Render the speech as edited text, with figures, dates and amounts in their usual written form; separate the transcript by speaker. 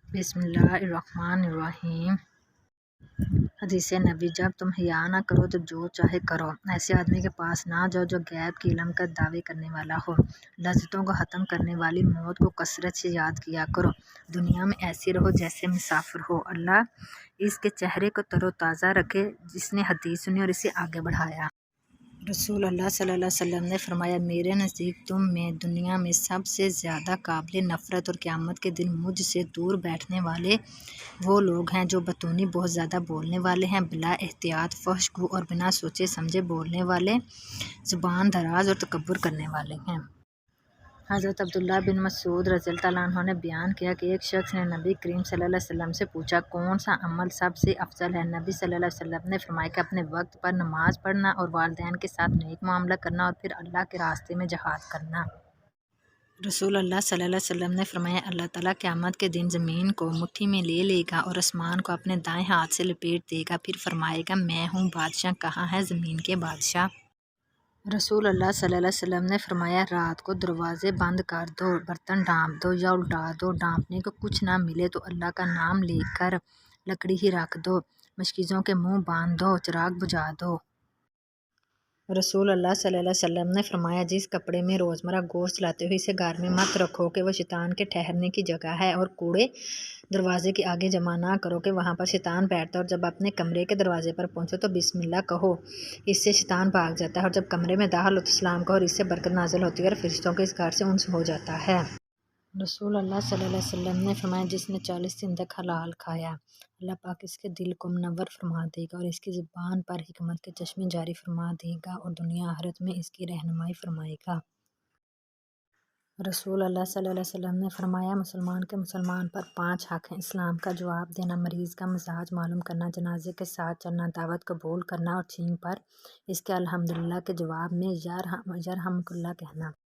Speaker 1: بسم اللہ الرحمن الرحیم۔ حدیث نبی، جب تم حیا نہ کرو تو جو چاہے کرو، ایسے آدمی کے پاس نہ جاؤ جو غیب کے علم کا دعوی کرنے والا ہو۔ لذتوں کو ختم کرنے والی موت کو کثرت سے یاد کیا کرو۔ دنیا میں ایسے رہو جیسے مسافر ہو۔ اللہ اس کے چہرے کو تر و تازہ رکھے جس نے حدیث سنی اور اسے آگے بڑھایا۔ رسول اللہ صلی اللہ علیہ وسلم نے فرمایا، میرے نزدیک تم میں دنیا میں سب سے زیادہ قابل نفرت اور قیامت کے دن مجھ سے دور بیٹھنے والے وہ لوگ ہیں جو بطونی بہت زیادہ بولنے والے ہیں، بلا احتیاط فحش گو اور بنا سوچے سمجھے بولنے والے، زبان دراز اور تکبر کرنے والے ہیں۔ حضرت عبداللہ بن مسعود رضی اللہ عنہ نے بیان کیا کہ ایک شخص نے نبی کریم صلی اللہ علیہ وسلم سے پوچھا، کون سا عمل سب سے افضل ہے؟ نبی صلی اللہ علیہ وسلم نے فرمایا کہ اپنے وقت پر نماز پڑھنا اور والدین کے ساتھ نیک معاملہ کرنا اور پھر اللہ کے راستے میں جہاد کرنا۔ رسول اللہ صلی اللہ علیہ وسلم نے فرمایا، اللہ تعالیٰ قیامت کے دن زمین کو مٹھی میں لے لے گا اور آسمان کو اپنے دائیں ہاتھ سے لپیٹ دے گا، پھر فرمائے گا، میں ہوں بادشاہ، کہاں ہے زمین کے بادشاہ؟ رسول اللہ صلی اللہ علیہ وسلم نے فرمایا، رات کو دروازے بند کر دو، برتن ڈھانپ دو یا الٹا دو، ڈھانپنے کو کچھ نہ ملے تو اللہ کا نام لے کر لکڑی ہی رکھ دو، مشکیزوں کے منہ باندھ دو، چراغ بجھا دو۔ رسول اللہ صلی اللہ علیہ وسلم نے فرمایا، جس کپڑے میں روزمرہ گوشت لاتے ہو اسے گھر میں مت رکھو کہ وہ شیطان کے ٹھہرنے کی جگہ ہے، اور کوڑے دروازے کے آگے جمع نہ کرو کہ وہاں پر شیطان بیٹھتا ہے، اور جب اپنے کمرے کے دروازے پر پہنچو تو بسم اللہ کہو، اس سے شیطان بھاگ جاتا ہے، اور جب کمرے میں داخل ہو تو سلام کہو اور اس سے برکت نازل ہوتی ہے اور فرشتوں کے اس گھر سے انس ہو جاتا ہے۔ رسول اللہ صلی اللہ علیہ وسلم نے فرمایا، جس نے 40 دن تک حلال کھایا، اللہ پاک اس کے دل کو منور فرما دے گا اور اس کی زبان پر حکمت کے چشمے جاری فرما دے گا اور دنیا آخرت میں اس کی رہنمائی فرمائے گا۔ رسول اللہ صلی اللہ علیہ وسلم نے فرمایا، مسلمان کے مسلمان پر 5 حق ہیں: اسلام کا جواب دینا، مریض کا مزاج معلوم کرنا، جنازے کے ساتھ چلنا، دعوت قبول کرنا اور چھین پر اس کے الحمدللہ کے جواب میں یرحمک اللہ کہنا۔